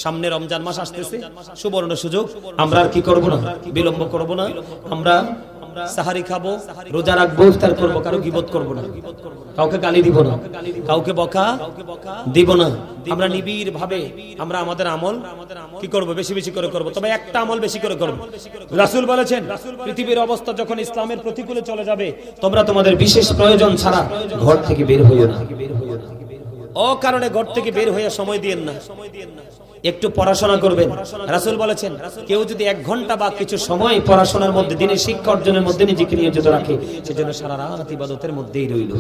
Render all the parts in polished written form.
সামনে রমজান মাস আসতেছে, সুবর্ণ সুযোগ। আমরা আর কি করব না, বিলম্ব করব না। আমরা সাহারি খাবো, রোজা রাখবো, ইফতার করবো, কারো গীবত করব না, কাউকে গালি দিব না, কাউকে বকা দিব না। আমরা নিবিড় ভাবে আমরা আমাদের আমল কি করব, বেশি বেশি করে করব। তবে একটা আমল বেশি করে করব। রাসূল বলেছেন, পৃথিবীর অবস্থা যখন ইসলামের প্রতিকূলে চলে যাবে, তোমরা তোমাদের বিশেষ প্রয়োজন ছাড়া ঘর থেকে বের হইও না। ও কারণে ঘর থেকে বের হয়ে সময় দিয়েন না, একটু পড়াশোনা করবেন। রাসূল বলেছেন, কেউ যদি 1 ঘন্টা বা কিছু সময় পড়াশোনার মধ্যে, দিনের শিক্ষা অর্জনের মধ্যে নিজেকে নিয়োজিত রাখে, সেজন্য সারা রাত ইবাদতের মধ্যেই রইল।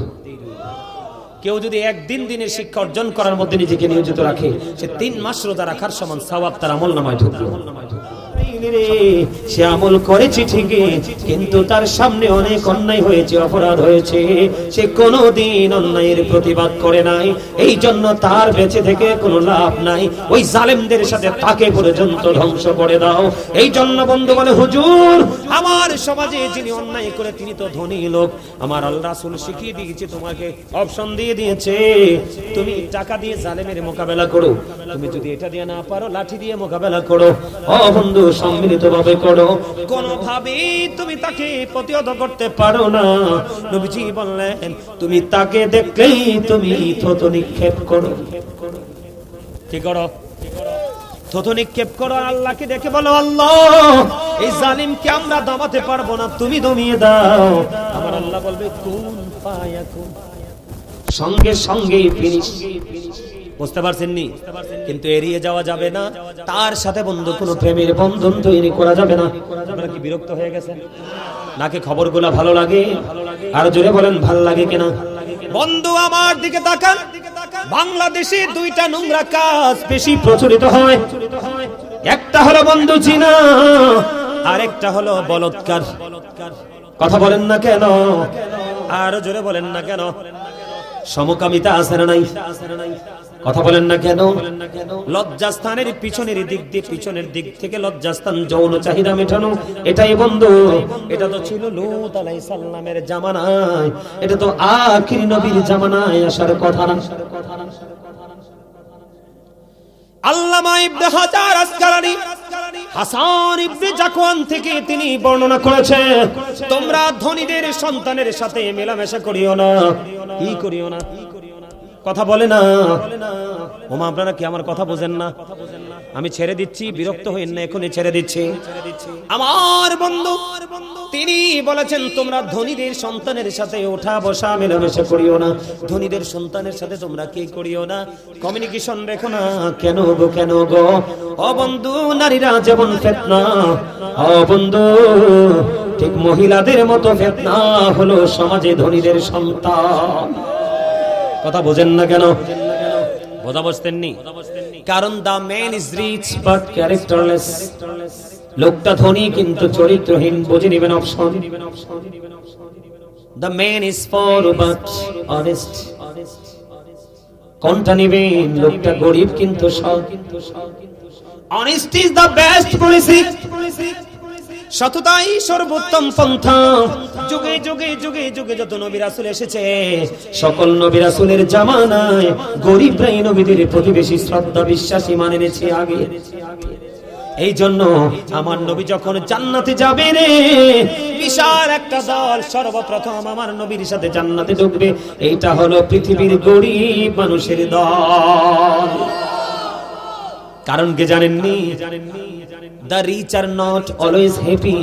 কেউ যদি একদিন দিনের শিক্ষা অর্জন করার মধ্যে নিজেকে নিয়োজিত রাখে, সে 3 মাস রোজা রাখার সমান সওয়াব তার আমলনামায় ঢুকলো। সে আমল করেছে ঠিকই, কিন্তু তার সামনে অনেক অন্যায় হয়েছে, অপরাধ হয়েছে, সে কোনোদিন অন্যায়ের প্রতিবাদ করে নাই। এই জন্য তার বেঁচে থেকে কোনো লাভ নাই, ওই জালেমদের সাথে তাকে পর্যন্ত ধ্বংস করে দাও। এই জন্য বন্ধু বলে, হুজুর আমার সমাজে যিনি অন্যায় করে তিনি তো ধনী লোক। আমার আল্লাহ রাসূল শিখিয়ে দিয়েছে, তোমাকে অপশন দিয়ে দিয়েছে, তুমি টাকা দিয়ে জালেমের মোকাবেলা করো, তুমি যদি এটা দিয়ে না পারো লাঠি দিয়ে মোকাবেলা করো। ও বন্ধু, সম্মিলিতভাবে করো, কোনোভাবেই তুমি তাকে প্রতিহত করতে পারো না। নবীজি বললেন, তুমি তাকে দেখলেই তুমি থুতু নিক্ষেপ করো। কি করো? থুতু নিক্ষেপ করো। আল্লাহকে দেখে বলো, আল্লাহ এই জালিমকে আমরা দমাতে পারবো না, তুমি দমিয়ে দাও। আমার আল্লাহ বলবে, কুন ফায়াকুন, সঙ্গে সঙ্গেই ফিনিশ। বুঝতে পারছেন নি? কিন্তু এড়িয়ে যাওয়া যাবে না, তার সাথে বন্ধু কোনো প্রেমের বন্ধন তৈরি করা যাবে না। আপনারা কি বিরক্ত হয়ে গেছেন নাকি খবরগুলো ভালো লাগে? আর জোরে বলেন, ভালো লাগে কিনা? বন্ধু আমার দিকে তাকান। বাংলাদেশে 2টা নোংরা কাজ বেশি প্রচলিত হয়, একটা হলো বন্ধু জিনা, আর একটা হলো বলৎকার। কথা বলেন না কেন? আর জোরে বলেন না কেন? সমকামিতা আছে না নাই? কথা বলেন না কেন? লজ্জাস্থানের পিছনের দিক থেকে লজ্জাস্থান, যৌন চাহিদা মেটানো, এটাই বন্ধু। এটা তো ছিল লূত আলাইহিস সালামের জামানায়, এটা তো আখির নবীর জামানায় আসার কথা না। আল্লামা ইবনে হাজার আসকালানী হাসান ইবনে জাকওয়ান থেকে তিনি বর্ণনা করেছেন, তোমরা ধনীদের সন্তানের সাথে মেলামেশা করিও না। কি করিও না? কথা বলে না। ওমা, আপনারা কি আমার কথা বোঝেন না? আমি ছেড়ে দিচ্ছি, বিরক্ত হইন না, এখনই ছেড়ে দিচ্ছি। আমার বন্ধু তিনি বলেছেন, তোমরা ধনীদের সন্তানের সাথে ওঠা বসা মেলামেশা করিও না। ধনীদের সন্তানের সাথে তোমরা কি করিও না? কমিউনিকেশন রেখো না। কেন গো, কেন গো? ও বন্ধু, নারীরা যেমন ফিতনা, ও বন্ধু ঠিক মহিলাদের মতো ফিতনা হলো সমাজে ধনীদের সন্তান। কথা বোঝেন না কেন? বোঝা বুঝতেননি? কারণ the man is rich but characterless. লোকটা ধনী কিন্তু চরিত্রহীন। বুঝে নেবেন option. The man is poor but honest. কোনটা নেবেন? লোকটা গরিব কিন্তু সৎ। Honesty is the best policy. সততাই সর্বোত্তম পন্থা। যুগে যুগে যুগে যুগে যত নবী রাসূল এসেছে, সকল নবী রাসূলের জামানায় গরিবরাই নবীদের প্রতি বেশি শ্রদ্ধা বিশ্বাস ঈমান এনেছে আগে। এই জন্য আমার নবী যখন জান্নাতে যাবে রে, বিশাল একটা দল সর্বপ্রথম আমার নবীর সাথে জান্নাতে ঢুকবে। এইটা হলো পৃথিবীর গরিব মানুষের দল। কারণ কি জানেননি? The rich are not always happy.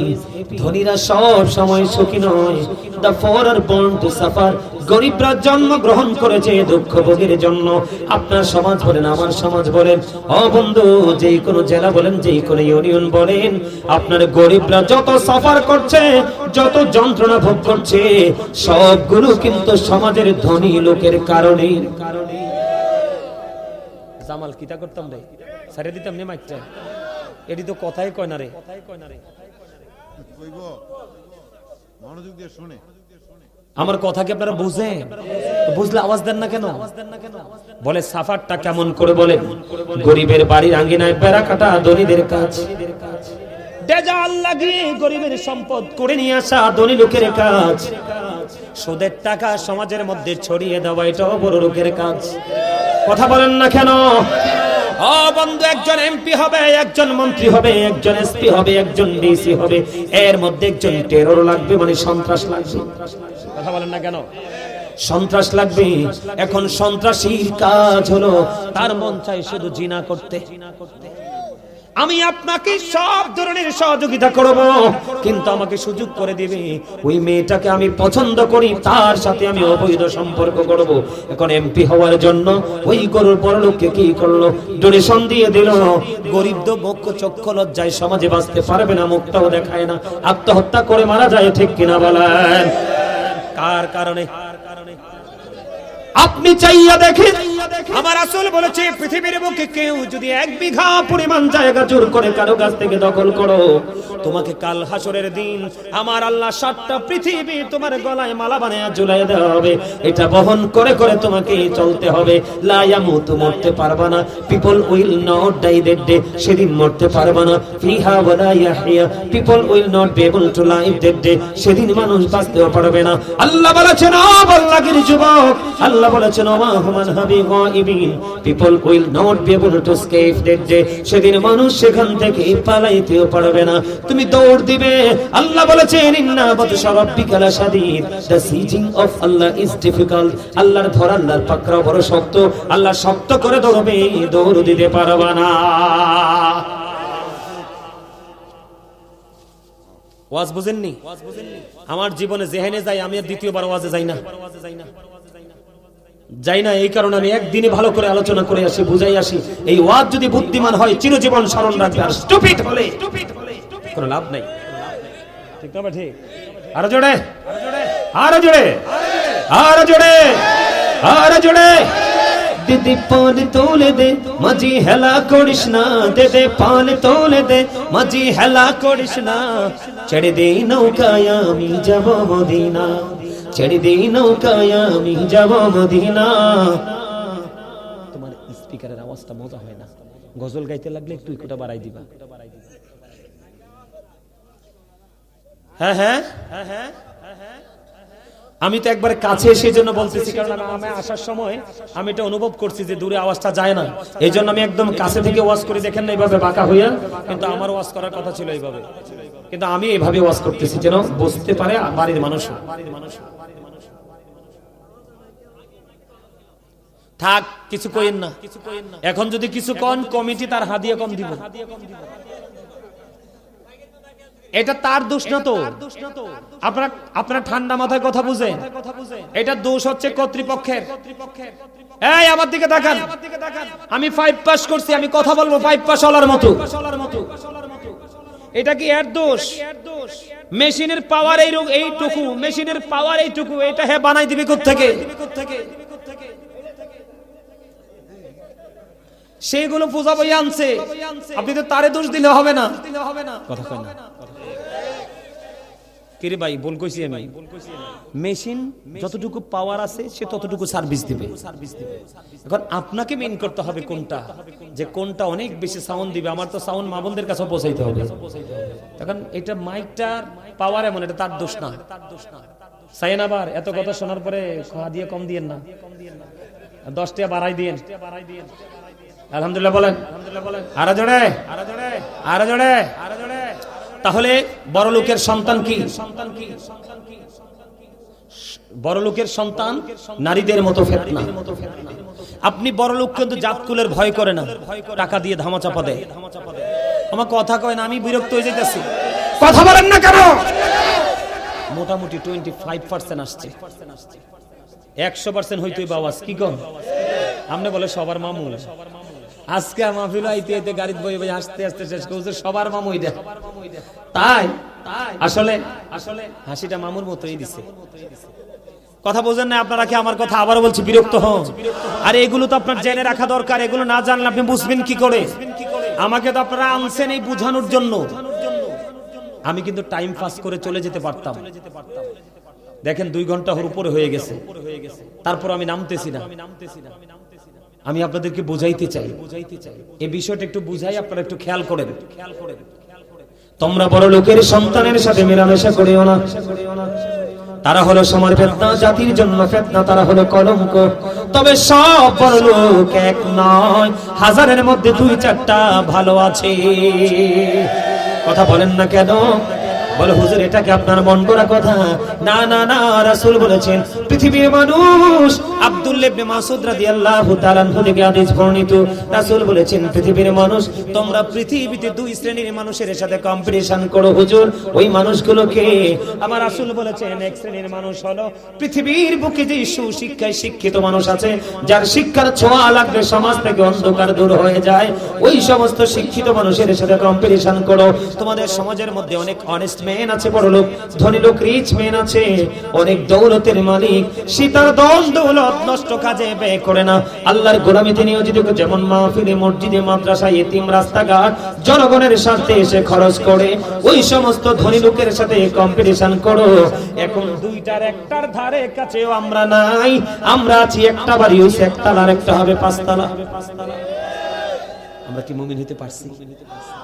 ধনীরা সব সময় সুখী নয়। The poor are born to suffer. গরিবরা জন্ম গ্রহণ করেছে দুঃখ ভোগের জন্য। আপনার সমাজ বলেন, আমার সমাজ বলেন, ও বন্ধু যেই কোনো জেলা বলেন, যেই কোনো ইউনিয়ন বলেন, আপনার গরিবরা যত সাফার করছে, যত যন্ত্রণা ভোগ করছে, সবগুলো কিন্তু সমাজের ধনী লোকের কারণে। জামাল কিতা করতাম রে, ছেড়ে দিতাম নে মাইকটা। এটি তো কথাই কয় না রে। আমার কথা কি আপনারা বুঝেন? বুঝলে আওয়াজ দেন না কেন? বলে সাফারটা কেমন করে বলে? গরিবের বাড়ির আঙ্গিনায় বেড়া কাটা ধনীদের কাজ। ডেজাল লাগিয়ে গরিবের সম্পদ করে নিয়ে আসা ধনী লোকের কাজ। সুদের টাকা সমাজের মধ্যে ছড়িয়ে দেওয়া এটাও বড় লোকের কাজ। কথা বলেন না কেন? ও বন্ধু, একজন এমপি হবে, একজন মন্ত্রী হবে, একজন এসপি হবে, একজন ডিসি হবে, এর মধ্যে একজন টেরর লাগবে, মানে সন্ত্রাস লাগবে। কথা বলেন না কেন? সন্ত্রাস লাগবে। এখন সন্ত্রাসীর কাজ হলো তার মন চাই শুধু জিনা করতে। আমি আপনাকে সব ধরনের সহযোগিতা করব, কিন্তু আমাকে সুযোগ করে দিবে ওই মেয়েটাকে আমি পছন্দ করি, তার সাথে আমি অবৈধ সম্পর্ক করব। এখন এমপি হওয়ার জন্য ওই গরুর বড়লোককে কি করলো? ডোনেশন দিয়ে দিল। গরিব তো মুখ চক্ষু লজ্জায় সমাজে বাঁচতে পারবে না, মুখটাও দেখায় না, আত্মহত্যা করে মারা যায়। ঠিক কিনা বলেন? কার কারণে? আপনি চাইয়া দেখেন, আমার রাসূল বলেছে পৃথিবীর বুকে কেউ যদি 1 বিঘা পরিমাণ জায়গা জোর করে কারো কাছ থেকে দখল করো, তোমাকে কাল হাসরের দিন আমার আল্লাহ 7টা পৃথিবী তোমার গলায় মালা বানায়া ঝুলাইয়া দেওয়া হবে। এটা বহন করে করে তোমাকে চলতে হবে। লা ইয়ামুতু, মরতে পারবা না। People will not die that day, সেদিন মরতে পারবা না। ফিহা ওয়ালা ইয়াহইয়া, people will not be able to live that day, সেদিন মানুষ বাঁচতেও পারবে না। আল্লাহ বলেছেন, ও বল্লাগির যুবক, আল্লাহ বলেছেন ওয়া হুমান হাবি গায়িবিন, people will not be able to escape that day, সেদিন মানুষ সেখান থেকে পালাইতেও পারবে না। তুমি দৌড় দিবে। আল্লাহ বলেছেন ইন্না বাতশা রাব্বিকা লাশাদীদ, the seizing of Allah is difficult, আল্লাহর ধরা, আল্লাহর পাকড়াও বড় শক্ত। আল্লাহ শক্ত করে ধরবে, দৌড় দিতে পারবে না। ওয়াজ বুঝেননি? আমার জীবনে যেখানে যাই আমি আর দ্বিতীয়বার ওয়াজে যাই না, যাই না। এই কারণে আমি একদিনে ভালো করে আলোচনা করে আসি, বুঝাই আসি। এই ওয়াজ যদি বুদ্ধিমান হয় চিরজীবন স্মরণ রাখবে, আর স্টুপিড হলে কোনো লাভ নাই। ঠিক না? ঠিক। আরো জোরে, আরো জোরে, আরো জোরে, আরো জোরে। দিদি পান তোলে দে, মাঝি হেলা করিস না। দে পান তোলে দে, মাঝি হেলা করিস না। ছেড়ে দে নৌকায় আমি যাব মদিনা, ছেড়ে দে নৌকায় আমি যাব মদিনা। তোমার স্পিকারের আওয়াজটা মজা হয় না, গজল গাইতে লাগলে একটু ইকোটা বাড়াই দিবা। হ্যাঁ হ্যাঁ হ্যাঁ হ্যাঁ। আমি তো একবার কাছে এসে জন্য বলতেছি, কারণ আমি আসার সময় আমি এটা অনুভব করছি যে দূরে আওয়াজটা যায় না। এই জন্য আমি একদম কাছে থেকে ওয়াজ করে, দেখেন না এইভাবে বাঁকা হইয়া, কিন্তু আমার ওয়াজ করার কথা ছিল এইভাবে, কিন্তু আমি এইভাবে ওয়াজ করতেছি যেন বুঝতে পারে বাড়ির মানুষ। থাক, কিছু কইেন না। এখন যদি কিছু কন, কমিটি তার হাদিয়া কম দিব। এটা তার দোষ না তো। আপনারা ঠান্ডা মাথায় কথা বুঝেন, এটা দোষ হচ্ছে কর্তৃপক্ষের। এই আমার দিকে তাকান, আমি 5 পাস করছি, আমি কথা বলবো 5 পাস হলার মতো। এটা কি এর দোষ? মেশিনের পাওয়ার এইটুকু, মেশিনের পাওয়ার এইটুকু, এটা হে বানাই দিবে কোত্থেকে? সেগুলো পূজা বই আনছে, আপনি তো তারে দোষ দিলে হবে না। কথা কয় না কিরে ভাই, বল কইছি আমি। মেশিন যতটুকু পাওয়ার আছে সে ততটুকু সার্ভিস দিবে। এখন আপনাকে মেইন করতে হবে কোনটা, যে কোনটা অনেক বেশি সাউন্ড দিবে। আমার তো সাউন্ড মা বোনদের কাছে পৌঁছাইতে হবে। এখন এটা মাইকটার পাওয়ার এমন, এটা তার দোষ না। সাইন আবার এত কথা শোনার পরে দিয়ে কম দিয়েন না, 10 টাকা বাড়াই দিয়েন। আলহামদুলিল্লাহ বলেন, আরো জোরে, আরো জোরে। তাহলে বড় লোকের সন্তান কি? বড় লোকের সন্তান নারীদের মতো ফিতনা। আপনি বড় লোক কিন্তু জাতকুলের ভয় করে না, টাকা দিয়ে ধামাচাপা দেয়। আমার কথা কয় না, আমি বিরক্ত হয়ে যাইতেছি। কথা বলেন না কেন? মোটামুটি 25% আসছে, 100% হইতোই বাবাস। কি কম আপনি বলে সবার মামু। আজকে মাহফিল আইতে আইতে গাড়িতে বই বই হাসতে হাসতে শেষ করছে, সবার মামু এটা। তাই আসলে হাসিটা মামুর মতোই দিছে। কথা বোঝেন না আপনারা কি? আমার কথা আবারও বলছি, বিরক্ত হন। আর এগুলো তো আপনার জেনে রাখা দরকার। এগুলো না জানলে আপনি বুঝবেন কি করে? আমাকে তো আপনারা আনছেন এই বুঝানোর জন্য। আমি কিন্তু টাইম পাস করে চলে যেতে পারতাম। দেখেন 2 ঘন্টা উপরে হয়ে গেছে, তারপর আমি নামতেছি না। আমি আপনাদেরকে বুঝাইতে চাই, এই বিষয়টা একটু বুঝাই, আপনারা একটু খেয়াল করেন। তোমরা বড় লোকের সন্তানের সাথে মেলামেশা করিও না। তারা হলো সময়ের ফিতনা, জাতির জন্য ফিতনা, তারা হলো কলঙ্ক। তবে সব বড় লোক এক নয়, হাজারের মধ্যে দুই চারটা ভালো আছে। কথা বলেন না কেন? বলে হুজুর এটা কি আপনার মন গড়া কথা? না না না, রাসূল বলেছেন পৃথিবীর মানুষ। আব্দুল্লাহ ইবনে মাসউদ রাদিয়াল্লাহু তাআলা আনহু থেকে হাদিস বর্ণিত, রাসূল বলেছেন পৃথিবীর মানুষ, তোমরা পৃথিবীতে দুই শ্রেণীর মানুষের সাথে কম্পিটিশন করো হুজুর। ওই মানুষগুলোকে আমার রাসূল বলেছেন এক শ্রেণীর মানুষ হলো পৃথিবীর বুকে যে সুশিক্ষায় শিক্ষিত মানুষ আছে, যার শিক্ষার ছোঁয়া লাগলে সমাজ থেকে অন্ধকার দূর হয়ে যায়, ওই সমস্ত শিক্ষিত মানুষের সাথে কম্পিটিশন করো। তোমাদের সমাজের মধ্যে অনেক অনেস্ট ম্যান আছে, বড় লোক ধনী লোক রিচ ম্যান আছে, অনেক দৌলতের মালিক, সে তার ধন দৌলত নষ্ট কাজে ব্যয় করে না, আল্লাহর গোলামিতে নিয়োজিত, যেমন মাহফিলে, মসজিদে, মাদ্রাসায়, এতিম, রাস্তাঘাট, জনগণের স্বার্থে এসে খরচ করে। ওই সমস্ত ধনী লোকের সাথে কম্পিটিশন করো। এখন দুইটার একটার ধারে কাছেও আমরা নাই, আমরা আছি একটা বাড়ি হইছে একতলা, আর একটা হবে পাঁচতলা। আমরা কি মুমিন হতে পারছি?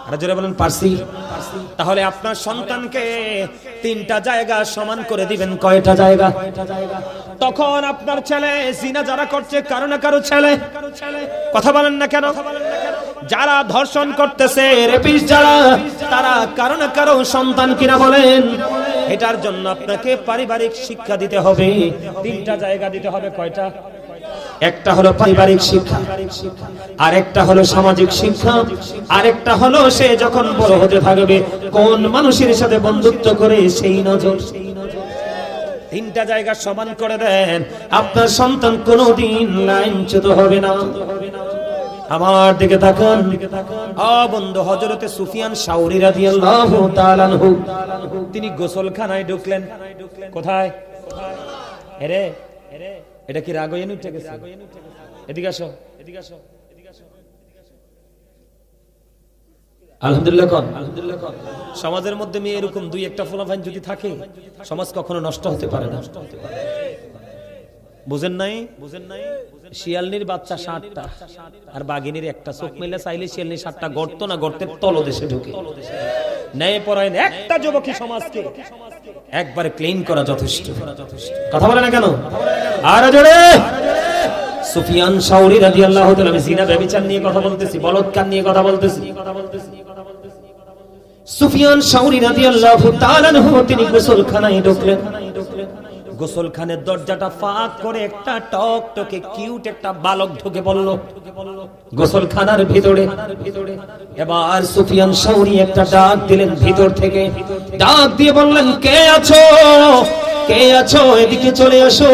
আর জোরে বলেন পারছি? তাহলে আপনার সন্তানকে তিনটা জায়গা সমান করে দিবেন। কয়টা জায়গা? তখন আপনার ছেলে জিনা যারা করছে কারো না কারো ছেলে, কথা বলেন না কেন? যারা ধর্ষণ করতেছে, রেপিস্ট যারা, তারা কারো না কারো সন্তান কিনা বলেন। এটার জন্য আপনাকে পারিবারিক শিক্ষা দিতে হবে। তিনটা জায়গা দিতে হবে। কয়টা? একটা হলো পারিবারিক শিক্ষা, আরেকটা হলো সামাজিক শিক্ষা, আরেকটা হলো সে যখন বড় হতে থাকবে কোন মানুষের সাথে বন্ধুত্ব করে সেই নজর। তিনটা জায়গা সমান করে দেন, আপনার সন্তান কোনোদিন লাইনচ্যুত হবে না। আমার দিকে তাকান। বন্ধু, হযরতে সুফিয়ান সাউরি রাদিয়াল্লাহু তাআলা আনহু তিনি গোসলখানায় ঢুকলেন। কোথায়? এরে এটা কি রাগ হয়ে উঠে গেছে? এদিকে আসো, এদিকে আসো। আলহামদুলিল্লাহ কোন? আলহামদুলিল্লাহ কোন? সমাজের মধ্যে মেয়ে এরকম দুই একটা ফলাফল যদি থাকে, সমাজ কখনো নষ্ট হতে পারে না। বুঝেন নাই? বুঝেন নাই? শিয়ালনির বাচ্চা 60টা আর বাঘিনীর একটা, চোখ মেলে চাইলে শিয়ালনি 60টা গর্ত না গর্তের তলদেশে ঢুকে। ন্যায় পরায়ণ একটা যুবকী সমাজকে একবারে ক্লিন করা যথেষ্ট। কথা বলে না কেন? আর জোরে। সুফিয়ান সাউরি রাদিয়াল্লাহু তাআলা, আমি জিনা ব্যভিচার নিয়ে কথা বলতেছি, বলৎকার নিয়ে কথা বলতেছি। সুফিয়ান সাউরি রাদিয়াল্লাহু তাআলা আনহু তিনি গোসলখানায় ঢুকলেন। গোসলখানের দরজাটা ফাঁক করে একটা টকটকে কিউট একটা বালক ঢুকে পড়ল গোসলখানার ভিতরে। এবার সুফিয়ান সাউরি একটা ডাক দিলেন ভিতর থেকে, ডাক দিয়ে বললেন, কে আছো? কে আছো? এদিকে চলে আসো।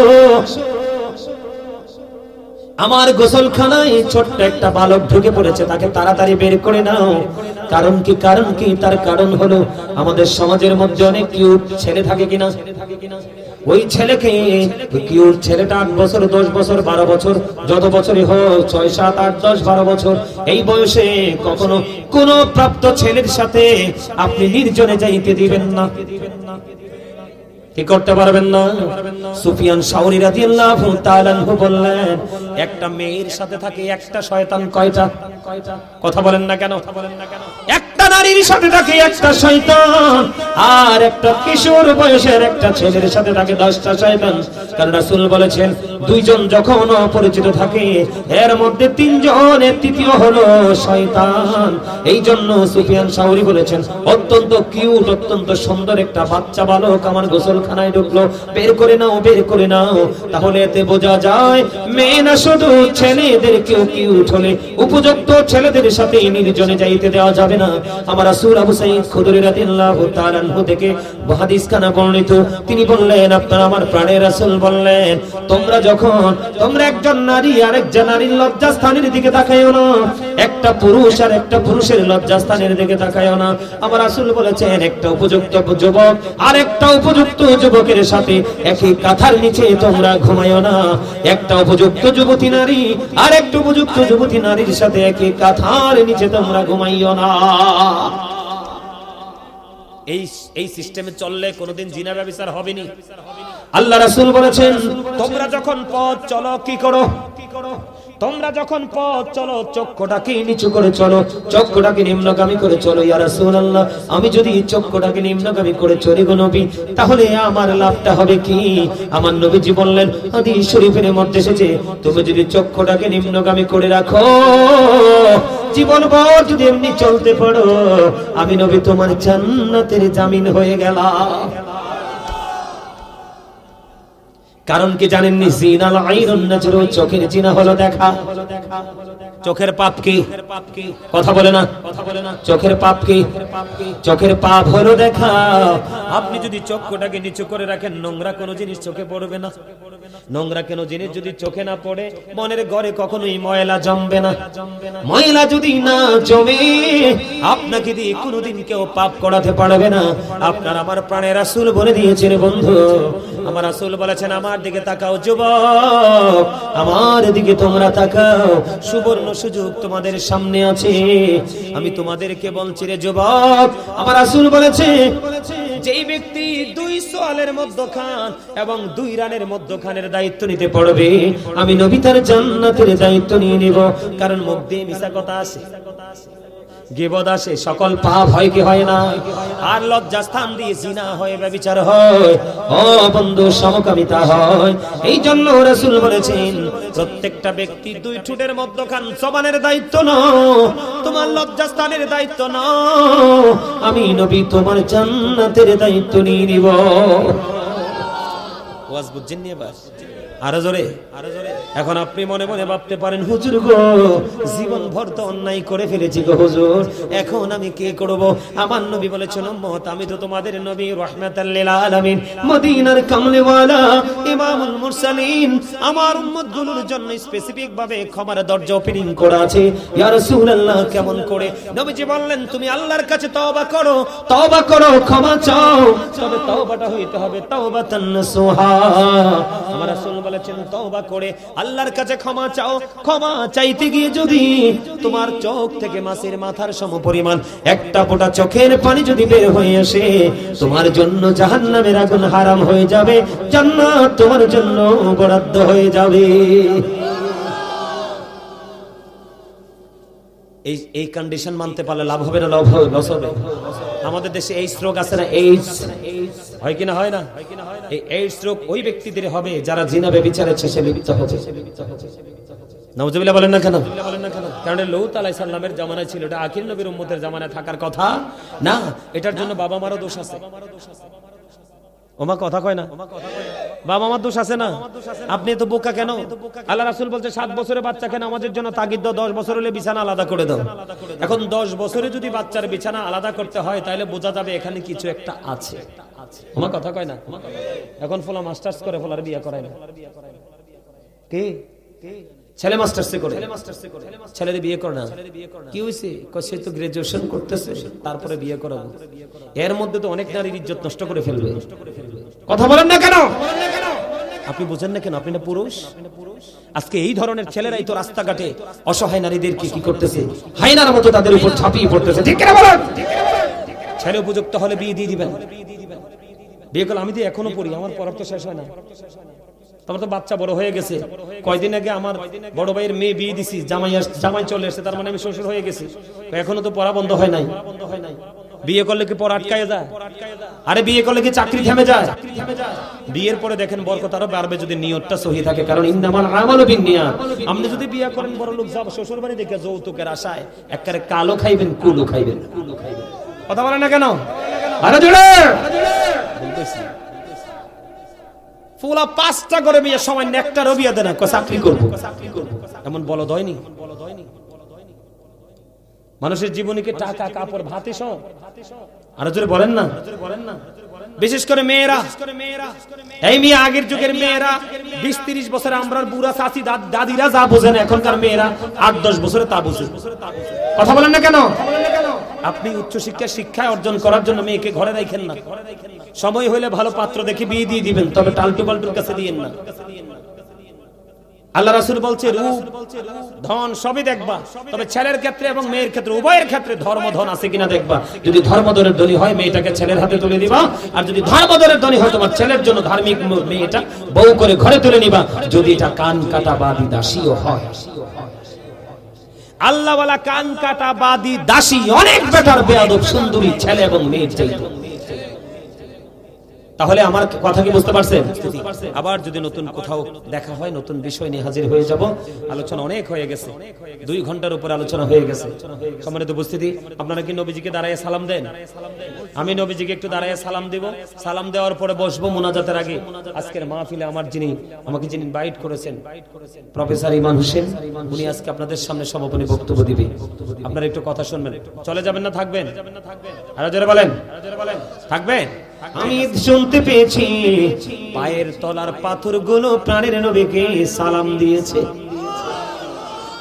আমার গোসলখানায় ছোট্ট একটা বালক ঢুকে পড়েছে, তাকে তাড়াতাড়ি বের করে নাও। কারণ কি? কারণ কি? তার কারণ হলো আমাদের সমাজের মধ্যে অনেক কিউট ছেলে থাকে কিনা, ওই ছেলেকে, কিউট ছেলেটা 8 বছর, 10 বছর, 12 বছর, যত বছরই হোক, 6, 7, 8, 10, 12 বছর, এই বয়সে কখনো কোন প্রাপ্ত ছেলের সাথে আপনি নির্জনে যাইতে দিবেন না। কি করতে পারবেন না? সুফিয়ান সাউরি রাদিয়াল্লাহু তাআলা আনহু বললেন, একটা মেয়ের সাথে থাকে একটা শয়তান। কয়টা? কথা বলেন না কেন? একটা নারীর সাথে থাকে একটা শয়তান, আর একটা কিশোর বয়সের একটা ছেলের সাথে থাকে 10টা শয়তান। কারণ রাসূল বলেছেন, দুইজন যখন অপরিচিত থাকে এর মধ্যে তিনজনের তৃতীয় হলো শয়তান। এই জন্য সুফিয়ান সাউরি বলেছেন, অত্যন্ত কিউট, অত্যন্ত সুন্দর একটা বাচ্চা বালক আমার গোসলখানায় ঢুকলো, বের করে নাও, বের করে নাও। তাহলে এতে বোঝা যায় মেয়ে না শুধু ছেলেদেরকেও কিউট হলে উপযুক্ত ছেলেদের সাথে নির্জনে যাইতে দেওয়া যাবে না। আমার রাসূল আবু সাঈদ খুদরি রাদিয়াল্লাহু তাআলা আনহু থেকে হাদিস খানা বর্ণিত, তিনি বললেন, আপনার আমার প্রাণের রাসূল বললেন, তোমরা একজন নারী আর একজন নারীর লজ্জাস্থানের দিকে তাকাইও না, একটা পুরুষ আর একটা পুরুষের লজ্জাস্থানের দিকে তাকাইও না। আমার রাসূল বলেছেন, একটা উপযুক্ত যুবক আর একটা উপযুক্ত যুবকের সাথে একই কাঁথার নিচে তোমরা ঘুমাইও না। একটা উপযুক্ত যুবতী নারী আর একটা উপযুক্ত যুবতী নারীর সাথে একই কাঁথার নিচে তোমরা ঘুমাইও না। এই সিস্টেমে চললে কোনোদিন জিনা ব্যভিচার হবে না। আল্লাহ রাসূল বলেছেন, তোমরা যখন পথ চলো কি করো? তোমরা যখন পথ চলো চক্ষুটাকে নিচু করে চলো, চক্ষুটাকে নিম্নগামী করে চলো। ইয়া রাসূলুল্লাহ, আমি যদি চক্ষুটাকে নিম্নগামী করে চলি গো নবী, তাহলে আমার লাভটা হবে কি? আমার নবীজি বললেন, হাদিস শরীফের মধ্যে এসেছে, তুমি যদি চক্ষুটাকে নিম্নগামী করে রাখো, জীবনভর যদি এমনি চলতে পারো, আমি নবী তোমার জান্নাতের জামিন হয়ে গেলাম। কারণ কি জানেননি? জিনাল আইনুন নাজরু, চোখের জিনা হলো দেখা। চোখের পাপ কি? কথা বলে না, চোখের পাপ কি? চোখের পাপ হলো দেখা। আপনি যদি চক্ষুটাকে নিচু করে রাখেন, নোংরা কোনো জিনিস চোখে পড়বে না। নোংরা কোনো জিনিস যদি চোখে না পড়ে, মনের ঘরে কখনোই ময়লা জমবে না। ময়লা যদি না জমে, আপনাকে দিয়ে কোনোদিন কেউ পাপ করাতে পারবে না। আপনার আমার প্রাণের রাসূল বলে দিয়েছেন, বন্ধু আমার রাসূল বলেছেন, আমার দিকে তাকাও যুবক, আমার দিকে তোমরা তাকাও, সুবর্ণ সুযোগ তোমাদের সামনে আছে। আমি তোমাদেরকে বলছি রে যুবক, আমার রাসূল বলেছে, যেই ব্যক্তি 2 সোয়ালের মধ্যখান এবং 2 রানের মধ্যখানের দায়িত্ব নিতে পারবে, আমি নবী তার জান্নাতের দায়িত্ব নিয়ে নেব। কারণ মুখ দিয়ে মিছা কথা আসে, গীবত আসে, সকল পাপ হয় কি হয় না? আর লজ্জাস্থান দিয়ে জিনা হয়, ব্যভিচার হয়, ও বন্ধু সমকামিতা হয়। এই জন্য রাসূল বলেছেন, প্রত্যেকটা ব্যক্তি 2 ঠোঁটের মধ্যখান জবানের দায়িত্ব নাও, তোমার লজ্জাস্থানের দায়িত্ব নাও, আমি নবী তোমার জান্নাতের দায়িত্ব নিয়ে নিব। ওয়াজ বুঝছেন নি? বাস আরো জোরে। এখন আপনি মনে মনে ভাবতে পারেন, হুজুর গো, জীবন ভর তো অন্যায় করে ফেলেছি গো হুজুর, এখন আমি কি করব? আমার নবী বলেছেন, উম্মত, আমি তো তোমাদের নবী রাহমাতাল লিল আলামিন, মদিনার কামলিওয়ালা, ইমামুল মুরসালিন। আমার উম্মতগুলোর জন্য স্পেসিফিক ভাবে ক্ষমার দরজা ওপেনিং করা আছে। ইয়া রাসূলুল্লাহ, কেমন করে? নবীজি বললেন, তুমি আল্লাহর কাছে তওবা করো, ক্ষমা চাও, তবে তওবাটা হইতে হবে তাওবাতান নাসুহা। আমার রাসূল বলেছেন, তওবা করে আল্লাহর কাছে ক্ষমা চাও। ক্ষমা চাইতে গিয়ে যদি তোমার চোখ থেকে মাছের মাথার সমপরিমাণ একটা ফোঁটা চোখের পানি যদি বের হয়ে আসে, তোমার জন্য জাহান্নামের আগুন হারাম হয়ে যাবে, জান্নাত তোমার জন্য বরাদ্দ হয়ে যাবে। এই কন্ডিশন মানতে পারলে লাভ হবে না লস হবে? আমাদের দেশে এই রোগ আছে না, এইডস হয় কিনা হয় না? এই এইডস রোগ ওই ব্যক্তিদের হবে যারা জিনা ব্যভিচারে শেষে লিপ্ত হবে। নাউজুবিল্লাহ বলেন না কেন? কারণ লূত আলাইহিস সালামের জামানায় ছিল, এটা আখির নবীর উম্মতের জামানায় থাকার কথা না। এটার জন্য বাবা মারও দোষ আছে। ওমা কথা কয় না, বাবা মার দোষ আছে না? আপনি তো বোকা কেন? আল্লাহ রাসূল বলছে, 7 বছরের বাচ্চাকে নামাজের জন্য তাগিদ দাও, 10 বছর হলে বিছানা আলাদা করে দাও। এখন 10 বছরে যদি বাচ্চার বিছানা আলাদা করতে হয়, তাহলে বোঝা যাবে এখানে কিছু একটা আছে। ওমা কথা কয় না। এখন ফলা মাস্টার্স করে, ফলার বিয়ে করায় না। কে ছেলে মাস্টার্সে করে, ছেলের বিয়ে করে না। কি হয়েছে? সে তো গ্রাজুয়েশন করতেছে, তারপরে বিয়ে করাবো। এর মধ্যে তো অনেক নারীর ইজ্জত নষ্ট করে ফেলবে। কথা বলেন না কেন? আপনি বুঝেন না কেন? আপনি না পুরুষ। আজকে এই ধরনের ছেলেরাই তো রাস্তাঘাটে অসহায় নারীদেরকে কি করতেছে, হায়নার মতো তাদের উপর ঝাঁপিয়ে পড়তেছে। ঠিক কিনা বলেন? ছেলে উপযুক্ত হলে বিয়ে দিয়ে দিবেন। বিয়ে করলে আমি তো এখনো পড়ি, আমার পড়ার তো শেষ হয় না। তোমার তো বাচ্চা বড় হয়ে গেছে। কয়দিন আগে আমার বড় ভাইয়ের মেয়ে বিয়ে দিছি, জামাই চলে এসেছে, তার মানে আমি শ্বশুর হয়ে গেছি। এখনো তো পড়া বন্ধ হয় নাই। বিয়ে করলে কি পড়া আটকায় যায়? আরে বিয়ে করলে কি চাকরি থেমে যায়? বিয়ের পরে দেখেন বরকত আরো বাড়বে যদি নিয়তটা সহি থাকে। কারণ ইন্নামাল আমালু বিন্নিয়াত। আপনি যদি বিয়ে করেন বড় লোক যাব শ্বশুর বাড়ি দেখে যৌতুকের আশায়, একবারে কালো খাইবেন, কুলো খাইবেন। কথা বলেন না কেন? আরে জোরে বলতেছি। ফুলা 5টা করে বিয়ে সময় একটা রবিয়া দেন, চাকরি করবো, এমন বলদ হয়নি। মানুষের জীবনীকে টাকা, কাপড়, ভাতে সব। আরো জোরে বলেন না। বিশেষ করে মেয়েরা, এই মেয়ে আগের যুগের মেয়েরা 20-30 বছরে আমরা বুড়া চাচি দাদিরা যা বোঝেন, এখনকার মেয়েরা 8-10 বছরে তা বুঝে। কথা বলেন না কেন? আপনি উচ্চ শিক্ষায় অর্জন করার জন্য মেয়েকে ঘরে রাখেন না। সময় হইলে ভালো পাত্র দেখে বিয়ে দিয়ে দিবেন, তবে টালটু পাল্টুর কাছে দিয়েন না। আল্লাহ রাসূল বলছে, রূপ ধন সবই দেখবা, তবে ছেলের ক্ষেত্রে এবং মেয়ের ক্ষেত্রে উভয়ের ক্ষেত্রে ধর্ম ধন আছে কিনা দেখবা। যদি ধর্মধনের ধনী হয়, মেয়েটাকে ছেলের হাতে তুলে দিবা। আর যদি ধর্মধনের ধনী হয়, তোমার ছেলের জন্য ধার্মিক মেয়েটা বউ করে ঘরে তুলে নিবা, যদি এটা কান কাটা বাদী দাসীও হয়। আল্লাহওয়ালা কান কাটা বাদী দাসী অনেক বেটার বেয়াদব সুন্দরী ছেলে এবং মেয়ের চাইতো। তাহলে আমার কথা কি বুঝতে পারছেন? আবার যদি নতুন কোথাও দেখা হয়, নতুন বিষয় নিয়ে হাজির হয়ে যাব। আলোচনা অনেক হয়ে গেছে, 2 ঘন্টার উপর আলোচনা হয়ে গেছে। সম্মানিত উপস্থিতি, আপনারা কি নবীজিকে দাঁড়ায় সালাম দেন? আমি নবীজিকে একটু দাঁড়ায় সালাম দেব। সালাম দেওয়ার পরে বসবো মুনাজাতের আগে। আজকের মাহফিলে আমাকে যিনি ইনভাইট করেছেন প্রফেসর ইমান হোসেন, উনি আজকে আপনাদের সামনে সমাপনী বক্তব্য দিবে। আপনারা একটু কথা শুনবেন। চলে যাবেন না থাকবেন? আরো জোরে বলেন, থাকবেন? আমি শুনতে পেয়েছি পায়ের তলার পাথরগুলো প্রাণের নবীকে সালাম দিয়েছে।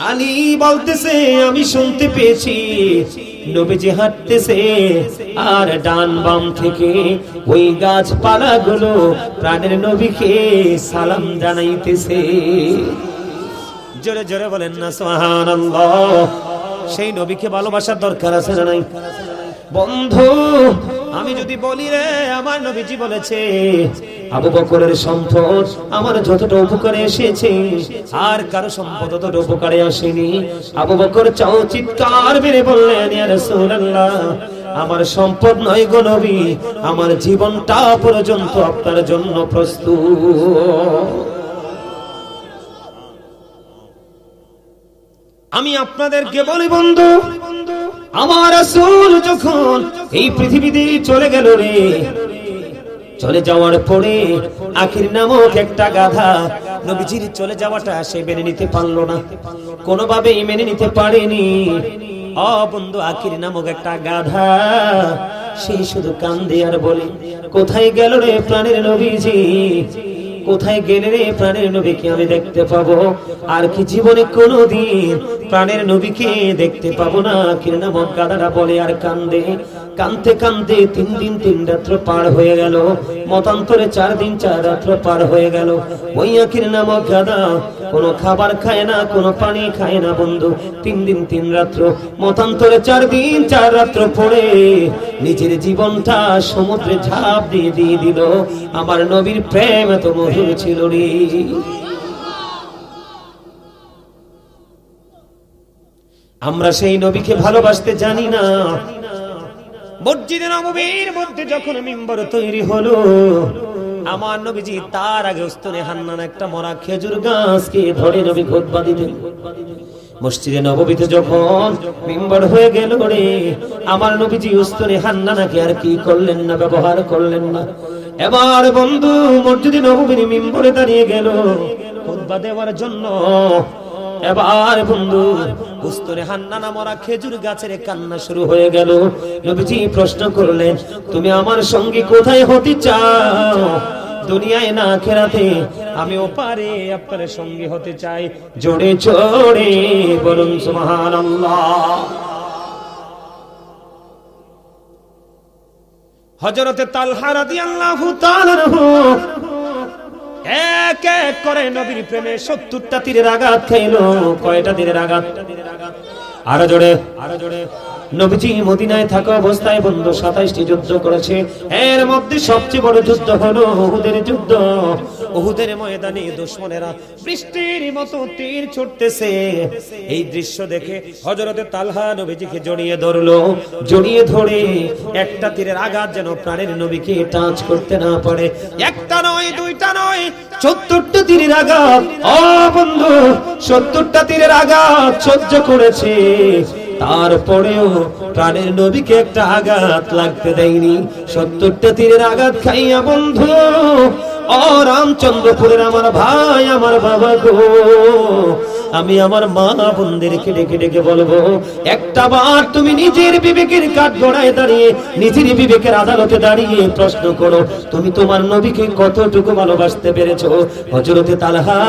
আলী বলতেছে আমি শুনতে পেয়েছি নবীজি হাঁটতেছে আর ডান বাম থেকে ওই গাছপালাগুলো প্রাণের নবীকে সালাম জানাইতেছে। জোরে জোরে বলেন না সুবহানাল্লাহ। সেই নবীকে ভালোবাসার দরকার আছে না নাই? বন্ধু, আমি যদি বলি রে আমার নবীজি বলেছে আবু বকরের সম্পদ আমার যতটা উপকারে এসেছে আর কারো সম্পদ ততটা উপকারে আসেনি। আবু বকর চাও চিৎকার মেরে বললেন, ইয়া রাসূলুল্লাহ, আমার সম্পদ নয় গো নবী, আমার জীবনটা পর্যন্ত আপনার জন্য প্রস্তুত। আমি আপনাদেরকে বলি বন্ধু, আমার রাসূল যখন এই পৃথিবীতে চলে গেল রে, চলে যাওয়ার পরে আখির নামক একটা গাধা নবীজির চলে যাওয়াটা সে মেনে নিতে পারলো না, কোনোভাবেই মেনে নিতে পারেনি। বন্ধু, আখির নামক একটা গাধা সে শুধু কান্দে আর বলে, কোথায় গেল রে প্রাণের নবীজি, কোথায় গেলে রে প্রাণের নবীকে আমি দেখতে পাবো? আর কি জীবনে কোনোদিন প্রাণের নবীকে দেখতে পাবো না? আখির নামক গাধাটা বলে আর কান্দে। কানতে কানতে 3 দিন 3 রাত্র পার হয়ে গেল, মতান্তরে 4 দিন 4 রাত্র পার হয়ে গেল। ওই আখির নামক গাধা কোনো খাবার খায় না, কোনো পানি খায় না বন্ধু। 3 দিন 3 রাত্র, মতান্তরে 4 দিন 4 রাত্র পরে নিজের জীবনটা সমুদ্রে ঝাঁপ দিয়ে দিল। আমার নবীর প্রেম এত মধুর ছিল রে। আমরা সেই নবীকে ভালোবাসতে জানি না। মসজিদে নববীর মধ্যে যখন মিম্বর তৈরি হলো, আমার নবীজি তার আগে উস্তনে হান্নান একটা মরা খেজুর গাছকে ধরে নবী খুতবা দিতেন। মসজিদে নববীতে যখন মিম্বর হয়ে গেল রে, আমার নবীজি উস্তনে হান্নানাকে আর কি করলেন না, ব্যবহার করলেন না। এবার বন্ধু মসজিদে নববীর মিম্বরে দাঁড়িয়ে গেল খুতবা দেওয়ার জন্য। এবার বন্ধু উস্তরে হান্নানা মরা খেজুর গাছের কান্না শুরু হয়ে গেল। নবীজি প্রশ্ন করলেন, তুমি আমার সঙ্গী কোথায় হতে চাও? দুনিয়ায় না আখিরাতে? আমি ওপারে আপনার সঙ্গী হতে চাই। জোরে জোরে বলুন সুবহানাল্লাহ। হযরতে তালহা রাদিয়াল্লাহু তাআলা এক এক করে নবীর প্রেমে 70টা তীরের আঘাত খাইলো। কয়টা তীরের আঘাত? আরো জোরে, আরো জোরে। নবীজি মদিনায় থাকা অবস্থায় বন্ধু 27টি যুদ্ধ করেছে। এর মধ্যে সবচেয়ে বড় যুদ্ধ হলো উহুদের যুদ্ধ। উহুদের ময়দানে দুশমনেরা বৃষ্টির মতো তীর ছুটতেছে। এই দৃশ্য দেখে হযরতে তালহা নবীজিকে জড়িয়ে ধরলো। জড়িয়ে ধরে একটা তীরের আঘাত যেন প্রাণের নবীকে টাচ করতে না পারে। একটা নয়, দুইটা নয়, 70টা তীরের আঘাত। বন্ধু 70টা তীরের আঘাত সহ্য করেছে, তারপরেও প্রাণের নবীকে একটা আঘাত লাগতে দেয়নি। 70টা তীরের আঘাত খাইয়া বন্ধু রামচন্দ্রপুরের আমার ভাই, আমার বাবা গো, আমি আমার মা বোনদেরকে ডেকে ডেকে বলবো, একটা বার তুমি নিজের বিবেকের কাঠগড়ায় দাঁড়িয়ে, নিজের বিবেকের আদালতে দাঁড়িয়ে প্রশ্ন করো, তুমি তোমার নবীকে কতটুকু ভালোবাসতে পেরেছো? হযরতে তালহা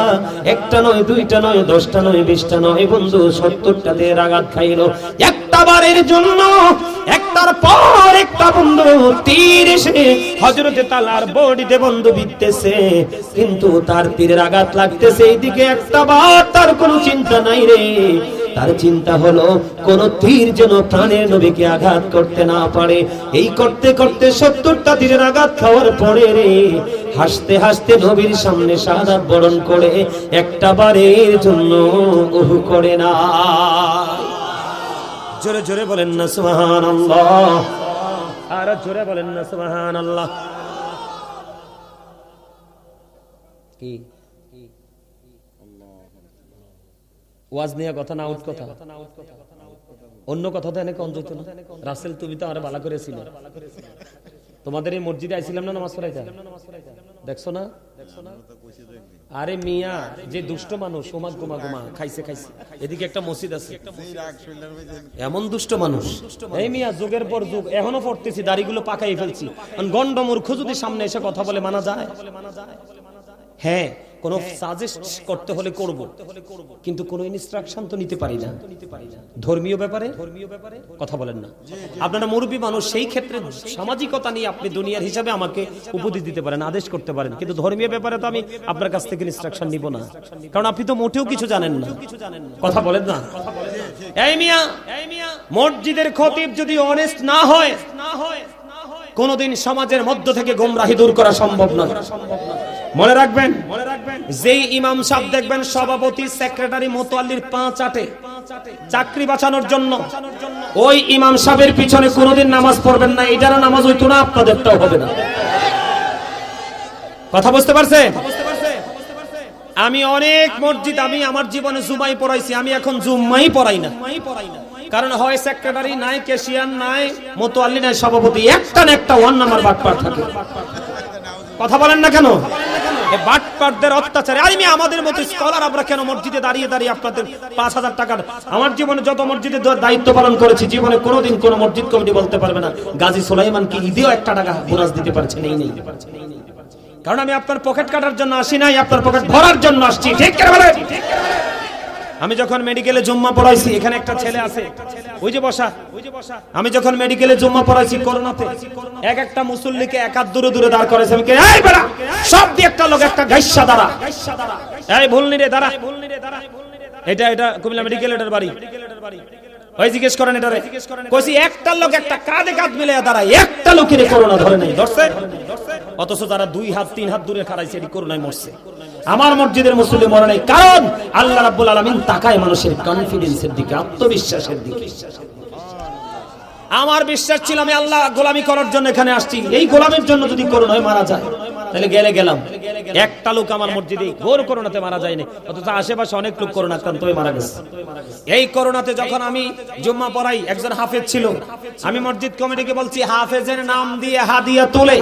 একটা নয়, দুইটা নয়, 10টা নয়, 20টা নয় বন্ধু 70টা তীরের আঘাত খাইলো। একটা বারের জন্য একটার পর একটা বন্ধু তীর এসে হযরতে তালহার বডিতে বন্ধু বিঁধতেছে, কিন্তু তার তীরের আঘাত লাগতেছে এইদিকে। একটা বার তার কোনো চিন্তা নাই রে, তার চিন্তা হলো কোন তীর যেন প্রাণের নবীকে আঘাত করতে না পারে। এই করতে করতে 70টা তীরের আঘাত খাওয়ার পরে রে হাসতে হাসতে নবীর সামনে শাহাদাত বরণ করে একটা বারের জন্য উহু করে না। জোরে জোরে বলেন না সুবহানাল্লাহ, আর জোরে বলেন না সুবহানাল্লাহ। কি ওয়াজ নিয়ে কথা না আউট কথা, অন্য কথা তো এনে কোন যেত না। রাসেল তুমি তো আরে ভালো করেছিল, তোমাদের এই মসজিদে আইছিলাম না নামাজ পড়াইতে, দেখছো না? আরে মিয়া যে দুষ্ট মানুষ ওমা গুমা গুমা খাইছে খাইছে, এদিকে একটা মসজিদ আছে, এমন দুষ্ট মানুষ। এই মিয়া যুগের পর যুগ এখনো পড়তেছি, দাড়িগুলো পাকাই ফেলছি। গন্ড মূর্খ যদি সামনে এসে কথা বলে মানা যায়? হ্যাঁ, কোন সাজেস্ট করতে হলে করব, কিন্তু কোন ইনস্ট্রাকশন তো নিতে পারি না। ধর্মীয় ব্যাপারে কথা বলেন না। আপনারা মুরব্বী মানুষ, সেই ক্ষেত্রে সামাজিকতা নিয়ে আপনি দুনিয়ার হিসাবে আমাকে উপদেশ দিতে পারেন, আদেশ করতে পারেন, কিন্তু ধর্মীয় ব্যাপারে তো আমি আপনার কাছ থেকে ইনস্ট্রাকশন নিব না, কারণ আপনি তো মোটেও কিছু জানেন না। কথা বলেন না। এই মিয়া, মসজিদের খতিব যদি অনেস্ট না হয় কোনদিন সমাজের মধ্য থেকে গোমরাহি দূর করা সম্ভব নয়। মনে রাখবেন, যেই ইমাম সাহেব দেখবেন সভাপতি সেক্রেটারি মোতাল্লির পা চাটে চাকরি বাঁচানোর জন্য, ওই ইমাম সাহেবের পিছনে কোনোদিন নামাজ পড়বেন না। এটারও নামাজ হইতো না, আপনাদেরটাও হবে না। কথা বুঝতে পারছে? আমি অনেক মসজিদ আমি আমার জীবনে জুমাই পড়াইছি, আমি এখন জুম্মাই পড়াই না। কারণ হয় সেক্রেটারি নাই, ক্যাশিয়ার নাই, মোতাল্লি নাই, সভাপতি একটা না একটা ওয়ান নাম্বার বাটপার থাকে। কথা বলেন না কেন? বাটপারদের অত্যাচারে আমি আমাদের মতো স্কলার আমরা কেন মসজিদে দাঁড়িয়ে দাঁড়িয়ে আপনাদের 5000 টাকার, আমার জীবনে যত মসজিদে দায়িত্ব পালন করেছি, জীবনে কোনোদিন কোন মসজিদ কমিটি বলতে পারবে না গাজী সুলাইমান কি ঈদেও 1 টাকা বোনাস দিতে পারছে নেই। কারণ আমি আপনার পকেট কাটার জন্য আসি নাই, আপনার পকেট ভরার জন্য আসছি। ঠিক করে বলেন। আমি যখন মেডিকেলে জুম্মা পড়াইছি, এখানে একটা ছেলে আছে ওই যে বসা, আমি যখন মেডিকেলে জুম্মা পড়াইছি করোনাতে, এক একটা মুসল্লিকে এক হাত দূরে দূরে দাঁড় করেছে। আমি এই বেড়া সব দিয়ে একটা লোক একটা গাইসা দাঁড়া, এই ভুলনি রে দাঁড়া, এটা কুমিল্লা মেডিকেলের বাড়ি, ওই জিজ্ঞেস করেন এটারে, কইছি একটা লোক একটা কাঁধে কাঁধ মিলে দাঁড়ায়, একটা লোকের করোনা ধরে নাই, ধরছে। অথচ তারা 2 হাত 3 হাত দূরে খাড়াইছে, এটি করোনায় মরছে। আমার মসজিদের মুসল্লি মরে নাই, কারণ আল্লাহ রাব্বুল আলামিন তাকায় মানুষের কনফিডেন্সের দিকে, আত্মবিশ্বাসের দিকে। আমার বিশ্বাস ছিল আমি আল্লাহ গোলামি করার জন্য এখানে আসছি, এই গোলামের জন্য যদি করোনায় মারা যায় তাহলে গেলাম। একটা লোক আমার মসজিদে ঘোর করোনাতে মারা যায়নি, অথচ আশেপাশে অনেক লোক করোনা আক্রান্ত হয়ে মারা গেছে। এই করোনাতে যখন আমি জুম্মা পড়াই, একজন হাফেজ ছিল, আমি মসজিদ কমিটিকে বলছি হাফেজের নাম দিয়ে হাদিয়া তুলে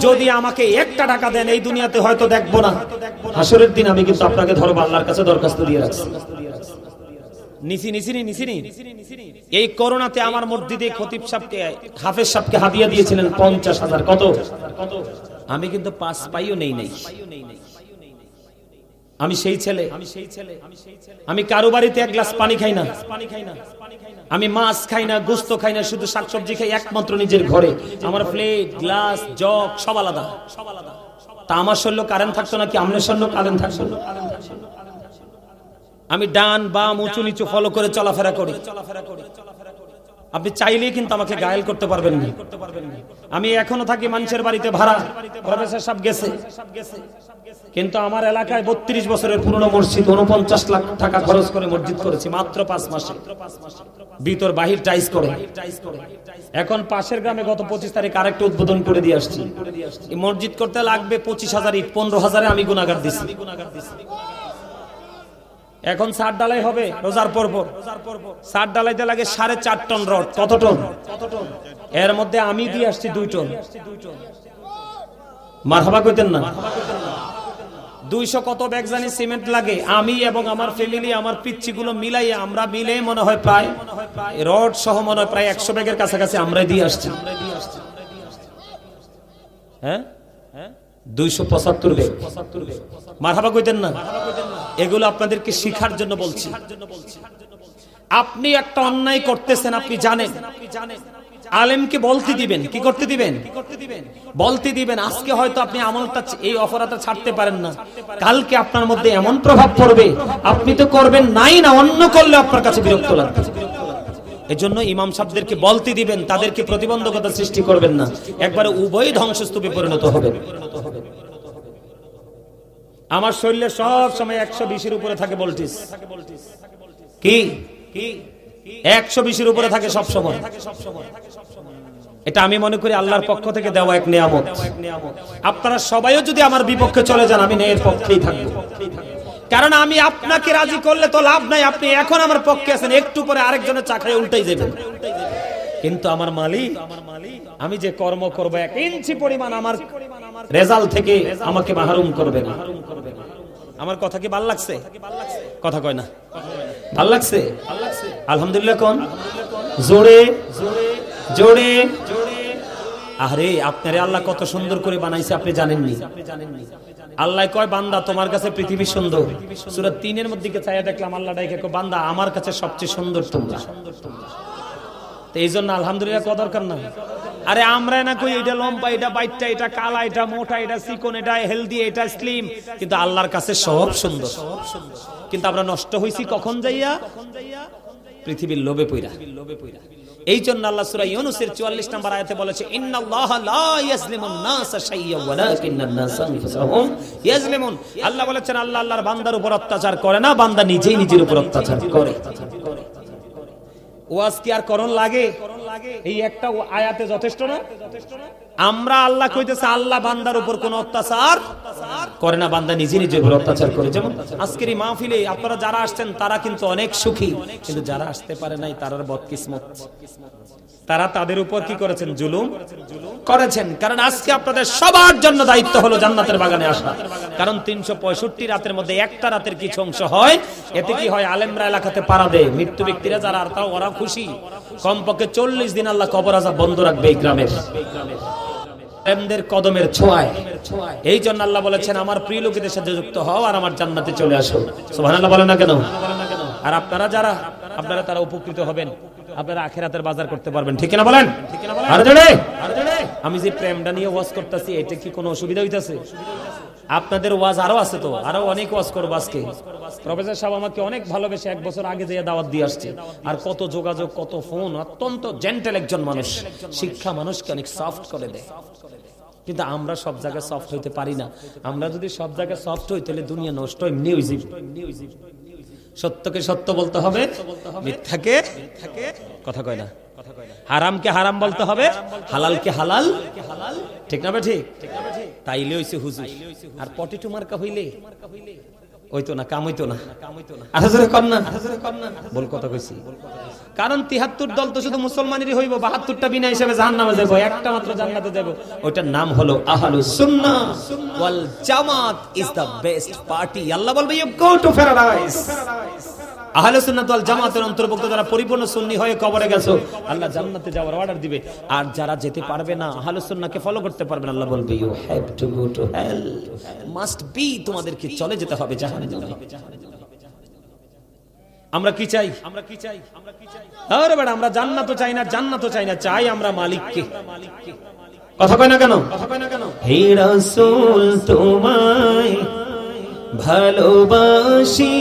যদি আমাকে 1 টাকা দেন, এই দুনিয়াতে হয়তো দেখবো না, হাসরের দিন আমি কিন্তু আপনাকে ধরবো, আল্লাহর কাছে দরখাস্ত দিয়ে রাখছি। এই করোনাতে আমার মসজিদে খতিব সাহেবকে হাফেজ সাহেবকে হাদিয়া দিয়েছিলেন 50,000। কত? আমি কিন্তু 5 পাইও নেই নাই। আমি সেই ছেলে, আমি কারো বাড়িতে 1 গ্লাস পানি খাই না, আমি মাছ খাই না, গোস্ত খাই না, শুধু শাকসবজি খাই একমাত্র নিজের ঘরে। আমার প্লেট, গ্লাস, জগ সব আলাদা। তা আমার শরীরে কারেন্ট থাকতো নাকি আমনের শরীরে কারেন্ট থাকতো? আমি ডান বাম উঁচু নিচু ফলো করে চলাফেরা করি। আপনি চাইলেই কিন্তু আমাকে ঘায়েল করতে পারবেন না। আমি এখনো থাকি মানুষের বাড়িতে ভাড়া, প্রফেসর সাহেব গেছে, কিন্তু আমার এলাকায় 32 বছরের পুরনো মসজিদ 49 লাখ টাকা খরচ করে মসজিদ করেছি মাত্র 5 মাসে, ভিতর বাহির টাইস করে। এখন পাশের গ্রামে গত 25 তারিখ আরেকটা উদ্বোধন করে দিয়ে আসছি। এই মসজিদ করতে লাগবে 25,000 ইট, 15,000 আমি গুনাহগার দিছি। এখন 7 ডালাই হবে রোজার পর্ব, 7 ডালাইতে লাগে 4.5 টন রড। কত টন? এর মধ্যে আমি দিয়ে আসছি 2 টন। মারহাবা কইতেন না? 200 কত ব্যাগ জানি সিমেন্ট লাগে, আমি এবং আমার ফ্যামিলি আমার পিচ্চিগুলো মিলাইয়া আমরা মিলে মনে হয় প্রায় রড সহ মনে হয় প্রায় 100 ব্যাগের কাছাকাছি আমরাই দিয়ে আসছি। হ্যাঁ, 275 ব্যাগ। মারহাবা কইতেন না? এগুলো আপনাদেরকে শিখার জন্য বলছি। আপনি একটা অন্যায় করতেছেন, আপনি জানেন, আলেমকে বলতে দিবেন, কি করতে দিবেন? বলতে দিবেন। আজকে হয়তো আপনি আমলটা, এই অপরাধটা ছাড়তে পারেন না, কালকে আপনার মধ্যে এমন প্রভাব পড়বে আপনি তো করবেন নাই না, অন্য করলে আপনার কাছে বিরক্ত লাগবে। এজন্য ইমাম সাহেবদেরকে বলতে দিবেন, তাদেরকে প্রতিবন্ধকতা সৃষ্টি করবেন না, একবারে উভয় ধ্বংসস্তূপে পরিণত হবে। আমার শরীরে সব সময় 120-এর উপরে থাকে ভোল্টেজ। কি 120-এর উপরে থাকে সব সময়। এটা আমি মনে করি আল্লাহর পক্ষ থেকে দেওয়া এক নিয়ামত। আপনারা সবাইও যদি আমার বিপক্ষে চলে যান, আমি এর পক্ষেই থাকবো। কারণ আমি আপনাকে রাজি করলে তো লাভ নাই, আপনি এখন আমার পক্ষে আছেন, একটু পরে আরেকজনের চাকায় উল্টাই যাবেন। কিন্তু আমার মালিক, আমি যে কর্ম করব 1 ইঞ্চি পরিমাণ আমার রেজাল্ট থেকে আমাকে মাহরুম করবে না। আমার কথা কি ভালো লাগছে? কথা কয় না, ভালো লাগছে? আলহামদুলিল্লাহ কোন জোরে জোরে। আরে আপনারে আল্লাহ কত সুন্দর করে বানাইছে আপনি জানেননি? আল্লাহ কয় বান্দা তোমার কাছে পৃথিবী সুন্দর। সূরা 3-এর মধ্যে চাইয়া দেখলাম আল্লাহ ডাইকে কয় বান্দা আমার কাছে সবচেয়ে সুন্দর তোমরা। তো এই জন্য আলহামদুলিল্লাহ কত দরকার না। আরে আমরা না কই এটা লম্বা, এটা বাইটটা, এটা কালা, এটা মোটা, এটা চিকন, এটা হেলদি, এটা স্লিম, কিন্তু আল্লাহর কাছে সব সুন্দর। কিন্তু আমরা নষ্ট হইছি কখন যাইয়া? পৃথিবীর লোভে পইরা। এই জন্য আল্লাহ সূরা ইউনূসের 44 নম্বর আয়াতে বলেছে ইন্নাল্লাহা লা ইয়াজলিমুন নাসা শাইয়্যান ওয়ালাকিন্নান নাসা আনফুসাহুম ইয়াজলিমুন। আল্লাহ বলেছেন আল্লাহ আল্লাহর বান্দার উপর অত্যাচার করে না, বান্দা নিজেই নিজের উপর অত্যাচার করে। ওয়াজ কি আর করণ লাগে? এই একটা আয়াতে যথেষ্ট না? আমরা আল্লাহ কইতেছে আল্লাহ বান্দার উপর কোনো অত্যাচার করে না, বান্দা নিজে নিজের উপর অত্যাচার করে। যেমন আজকের এই মাহফিলে আপনারা যারা আসছেন তারা কিন্তু অনেক সুখী, কিন্তু যারা আসতে পারে নাই তারার বদকিসমত। তারা তাদের উপর কি করেছেন? জুলুম করেছেন। কারণ আজকে আপনাদের সবার জন্য দায়িত্ব হলো জান্নাতের বাগানে আসা। কারণ 365 রাতের মধ্যে একটা রাতের কিছু অংশ হয়, এতে কি হয়? আলেমরা এলাকাতে পাড়া দেয়, মৃত্যু ব্যক্তিরা যারা আর তাও ওরা খুশি। কমপক্ষে 40 দিন আল্লাহ কবর আযাব বন্ধ রাখবে এই গ্রামের আলেমদের কদমের ছোঁয়ায়। এই জন্য আল্লাহ বলেছেন আমার প্রিয় লোকেদের সাথে যুক্ত হও আর আমার জান্নাতে চলে আসো। সুবহানাল্লাহ বলেন না কেন? আর আপনারা যারা, আপনারা তারা উপকৃত হবেন, আপনারা আখিরাতের বাজার করতে পারবেন। ঠিক না বলেন? আরে জোরে। আমি যে প্রেমটা নিয়ে ওয়াজ করতেছি, এটা কি কোনো অসুবিধা হইতাছে? আপনাদের ওয়াজ আরো আছে, তো আরো অনেক ওয়াজ করব আজকে। প্রফেসর সাহেব আমাকে অনেক ভালোবেসে 1 বছর আগে যে দাওয়াত দিয়ে আসছে, আর কত যোগাযোগ, কত ফোন। অত্যন্ত জেন্টেল একজন মানুষ, শিক্ষা মানুষকে অনেক সফট করে দেয়। কিন্তু আমরা সব জায়গায় সফট হইতে পারি না। আমরা যদি সব জায়গায় সফট হই তাহলে দুনিয়া নষ্ট। এমনি হইছি। সত্যকে সত্য বলতে হবে, মিথ্যাকে কথা কয় না, হারামকে হারাম বলতে হবে, হালালকে হালাল। ঠিক না? ঠিক। তাইলে হইছে হুজুর। আর পটেটো মার্কা হইলে হইতো না, কাম হইতো না। বল কথা কইছি। কারণ 73 দল তো শুধু মুসলমানেরই হইব, 72টা বিনা হিসেবে জাহান্নামে যাব, একটা মাত্র জান্নাতে যাব। ওইটার নাম হলো আহলুস সুন্নাহ ওয়াল জামাত ইজ দা বেস্ট পার্টি। আল্লাহ বলবে ইউ গো টু প্যারাডাইস। আহলুস সুন্নাহ ওয়াল জামাতের অন্তর্ভুক্ত যারা পরিপূর্ণ সুন্নি হয়ে কবরে গেছো, আল্লাহ জান্নাতে যাওয়ার অর্ডার দিবে। আর যারা যেতে পারবে না, আহলুস সুন্নাহকে ফলো করতে পারবে না, আল্লাহ বলবে you have to go to hell. Must be, তোমাদেরকে চলে যেতে হবে জাহান্নামে। আমরা কি চাই? আরে বেটা, আমরা জান্নাতও চাই না, জান্নাতও চাই না, চাই আমরা মালিককে। কথা কয় না কেন? হে রাসূল তোমায় ভালোবাসি,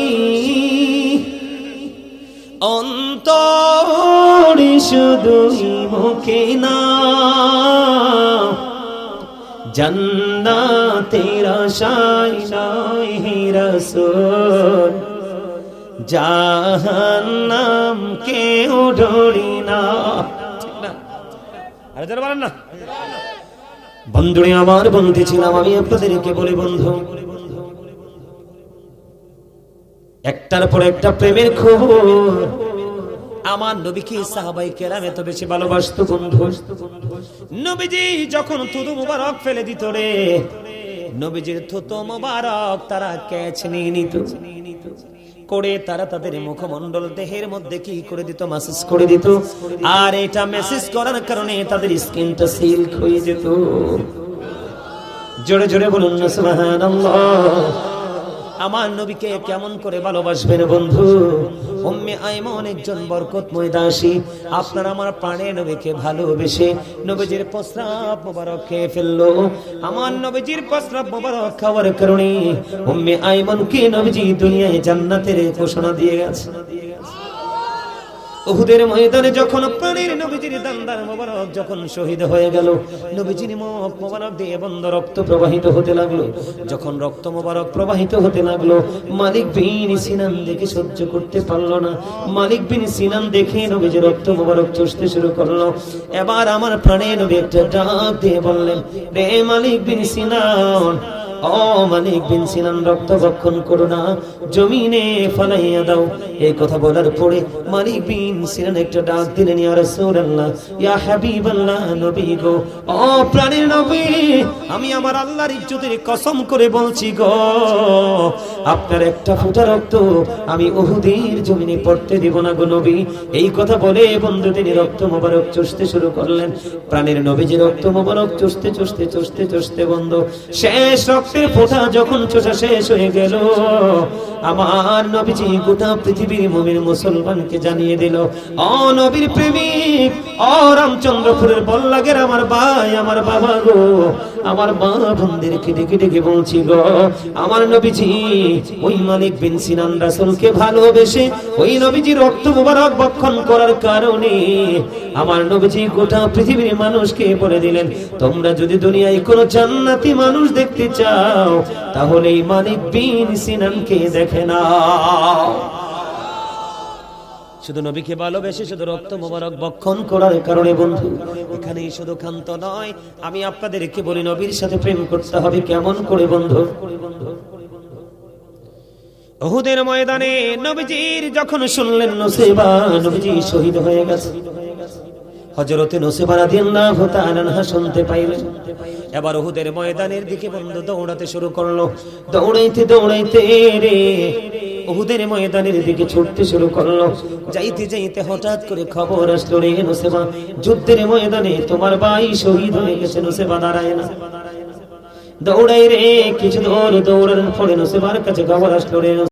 অন্তরে শুধুই মুখে না, জান্নাতের আশায় নয় হে রাসূল, জাহান্নাম কেউ ডরি না। ঠিক না? আরে যারা বলেন না। বন্ধুরে আমার, বন্ধু ছিলাম আমি, আপনাদেরকে বলি বন্ধু, একটার পর একটা প্রেমের খবর। আমার নবীকে সাহাবায়ে কেরাম এত বেশি ভালোবাসতো বন্ধু। নবীজি যখন থুতু মুবারক ফেলে দিত রে, নবীজির থুতু মুবারক তারা ক্যাচ নিয়ে নিত করে, তারা তাদের মুখমণ্ডল দেহের মধ্যে কি করে দিত? মেসেজ করে দিত। আর এটা মেসেজ করার কারণে তাদের স্কিনটা সিল্ক হয়ে যেত। জোরে জোরে বলুন না সুবহানাল্লাহ। আমার নবীকে কেমন করে ভালোবাসবেন বন্ধু? উম্মে আইমান একজন বরকতময় দাসী, আপনার আমার প্রাণের নবীকে ভালোবেসে নবীজির প্রস্রাব মোবারক খেয়ে ফেললো। আমার নবীজির প্রস্রাব মোবারক খাওয়ার কারণে উম্মে আইমানকে নবীজি দুনিয়ায় জান্নাতের ঘোষণা দিয়ে গেছে। উহুদের ময়দানে যখন প্রাণের নবীজির দান্দার মোবারক যখন শহীদ হয়ে গেল, নবীজির মুখ মোবারক দিয়ে বন্ধ রক্ত প্রবাহিত হতে লাগলো। যখন রক্ত মোবারক প্রবাহিত হতে লাগলো, মালিক বিন সিনান দেখে সহ্য করতে পারলো না। মালিক বিন সিনান দেখে নবীজির রক্ত মোবারক চুষতে শুরু করলো। এবার আমার প্রাণের নবী একটা ডাক দিয়ে বললেন, রে মালিক বিন সিনান, ও মালিক বিন সিনান, রক্ত ভক্ষণ করো না, জমিনে ফলাইয়া দাও। এই কথা বলার পরে মালিক বিন সিনান একটা ডাক দিলেন, ইয়া রাসূলুল্লাহ, ইয়া হাবিবাল্লাহ, নবী গো, ও প্রাণের নবী, আমি আমার আল্লাহর ইজ্জতের কসম করে বলছি গো, আপনার একটা ফোঁটা রক্ত আমি উহুদের জমিনে পড়তে দিব না গো নবী। এই কথা বলে বন্ধু তিনি রক্ত মোবারক চুষতে শুরু করলেন। প্রাণের নবীজি রক্ত মোবারক চুষতে চুষতে চুষতে চুষতে বন্ধ শেষ রক্তের ফোঁটা যখন চোষা শেষ হয়ে গেল, আমার নবীজি গোটা পৃথিবীর মুমিন মুসলমানকে জানিয়ে দিল, ও নবীর প্রেমিক, ও রামচন্দ্রপুরের বল্লাগের আমার ভাই, আমার বাবা গো, আমার মা বোনদেরকে ডেকে ডেকে বলছি গো, আমার নবীজি ওই মালিক বিন সিনান রাসূলকে ভালোবেসে ওই নবীজি রক্ত মুবারক ভক্ষণ করার কারণে আমার নবীজি গোটা পৃথিবীর মানুষকে বলে দিলেন, তোমরা যদি দুনিয়ায় কোনো জান্নাতি মানুষ দেখতে চাও তাহলে এই মালিক বিন সিনানকে দেখে নাও। শুধু নবীকে ভালোবেসে শুধু রক্ত মোবারক ভক্ষণ করার কারণে বন্ধু এখানেই শুধু ক্ষান্ত নয়, আমি আপনাদেরকে বলি নবীর সাথে প্রেম করতে হবে কেমন করে বন্ধু? উহুদের ময়দানে নবীজির যখন শুনলেন নুসেবা নবীজি শহীদ হয়ে গেছে, হযরতে নুসেবা রাদিয়াল্লাহু তাআলা আনহা শুনতে পাইলেন। এবার উহুদের ময়দানের দিকে বন্ধু দৌড়াতে শুরু করলো। দৌড়াইতে দৌড়াইতে রে উহুদের ময়দানের দিকে ছুটতে শুরু করলো। যাইতে যাইতে হঠাৎ করে খবর আসলো, রে নুসেবা, যুদ্ধের ময়দানে তোমার ভাই শহীদ হয়ে গেছে। নুসেবা দাঁড়ায় না, দৌড়াই রে কিছু দৌড়, দৌড়ানোর পরে নুসেবার কাছে খবর আসলো, রে